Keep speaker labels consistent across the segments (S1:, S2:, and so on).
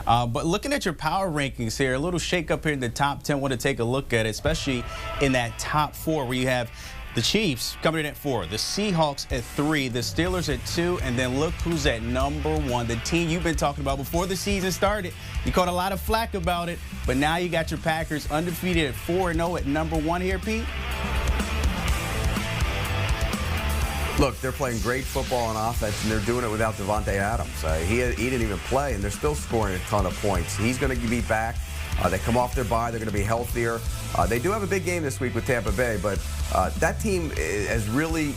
S1: But looking at your power rankings here, a little shake up here in the top 10. Want to take a look at it, especially in that top 4 where you have the Chiefs coming in at 4, the Seahawks at 3, the Steelers at 2, and then look who's at number 1, the team you've been talking about before the season started. You caught a lot of flack about it, but now you got your Packers undefeated at 4-0 at number 1 here, Pete.
S2: Look, they're playing great football on offense, and they're doing it without Davante Adams. He didn't even play, and they're still scoring a ton of points. He's going to be back. They come off their bye. They're going to be healthier. They do have a big game this week with Tampa Bay, but that team has really,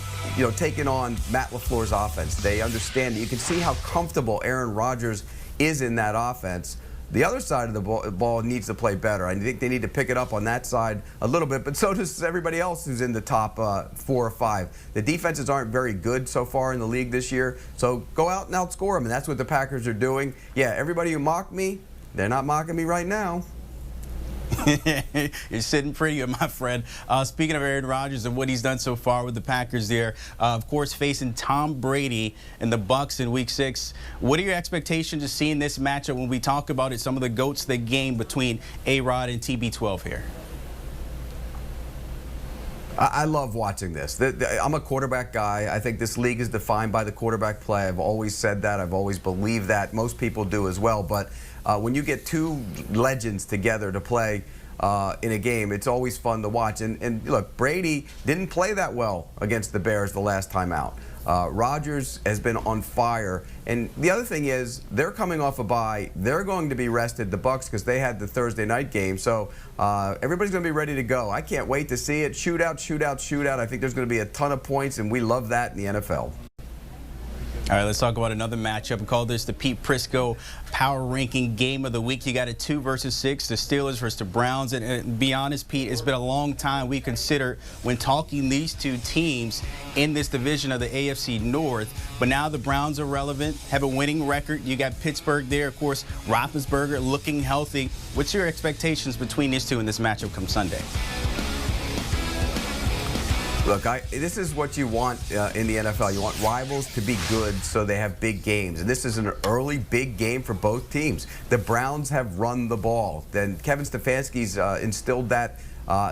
S2: taken on Matt LaFleur's offense. They understand it. You can see how comfortable Aaron Rodgers is in that offense. The other side of the ball needs to play better. I think they need to pick it up on that side a little bit, but so does everybody else who's in the top 4 or 5. The defenses aren't very good so far in the league this year, so go out and outscore them, and that's what the Packers are doing. Yeah, everybody who mocked me, they're not mocking me right now.
S1: You're sitting pretty, my friend. Speaking of Aaron Rodgers and what he's done so far with the Packers there, of course, facing Tom Brady and the Bucs in Week 6. What are your expectations of seeing this matchup when we talk about it, some of the GOATs, the game between A-Rod and TB12 here?
S2: I love watching this. I'm a quarterback guy. I think this league is defined by the quarterback play. I've always said that. I've always believed that. Most people do as well. But when you get two legends together to play in a game, it's always fun to watch. And look, Brady didn't play that well against the Bears the last time out. Rodgers has been on fire. And the other thing is, they're coming off a bye. They're going to be rested, the Bucs, because they had the Thursday night game. So everybody's going to be ready to go. I can't wait to see it. Shootout, shootout, shootout. I think there's going to be a ton of points, and we love that in the NFL.
S1: All right, let's talk about another matchup. We call this the Pete Prisco Power Ranking Game of the Week. You got a 2 versus 6, the Steelers versus the Browns. And be honest, Pete, it's been a long time we considered when talking these two teams in this division of the AFC North. But now the Browns are relevant, have a winning record. You got Pittsburgh there, of course, Roethlisberger looking healthy. What's your expectations between these two in this matchup come Sunday?
S2: Look, this is what you want in the NFL. You want rivals to be good so they have big games. And this is an early big game for both teams. The Browns have run the ball. Then Kevin Stefanski's instilled that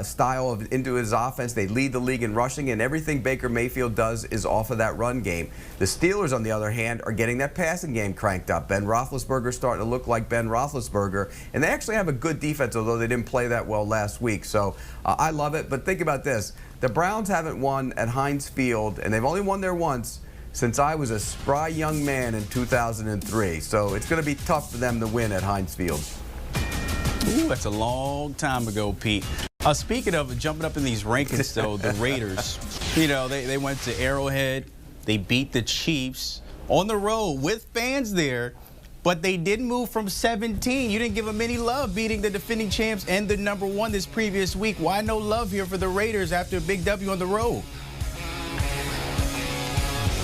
S2: style into his offense. They lead the league in rushing, and everything Baker Mayfield does is off of that run game. The Steelers, on the other hand, are getting that passing game cranked up. Ben Roethlisberger's starting to look like Ben Roethlisberger, and they actually have a good defense, although they didn't play that well last week. So I love it, but think about this. The Browns haven't won at Heinz Field, and they've only won there once since I was a spry young man in 2003. So it's going to be tough for them to win at Heinz Field.
S1: Ooh, that's a long time ago, Pete. Speaking of jumping up in these rankings, though, the Raiders, they went to Arrowhead. They beat the Chiefs on the road with fans there, but they didn't move from 17. You didn't give them any love beating the defending champs and the number 1 this previous week. Why no love here for the Raiders after a big W on the road?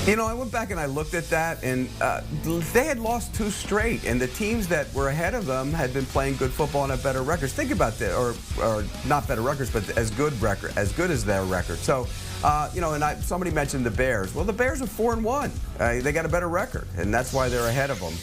S2: I went back and I looked at that, and they had lost 2 straight, and the teams that were ahead of them had been playing good football and had better records. Think about that, or not better records, but as good as their record. So, and somebody mentioned the Bears. Well, the Bears are 4-1. They got a better record, and that's why they're ahead of them.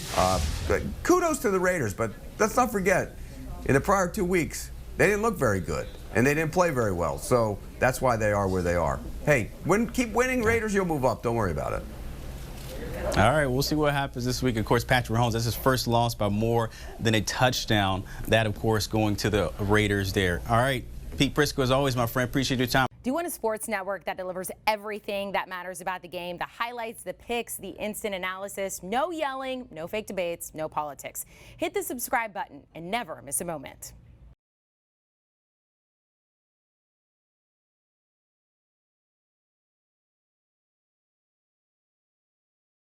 S2: Kudos to the Raiders, but let's not forget, in the prior 2 weeks, they didn't look very good, and they didn't play very well. So that's why they are where they are. Hey, keep winning, Raiders, you'll move up. Don't worry about it.
S1: All right, we'll see what happens this week. Of course, Patrick Mahomes, that's his first loss by more than a touchdown. That, of course, going to the Raiders there. All right, Pete Prisco, as always, my friend, appreciate your time.
S3: Do you want a sports network that delivers everything that matters about the game? The highlights, the picks, the instant analysis, no yelling, no fake debates, no politics. Hit the subscribe button and never miss a moment.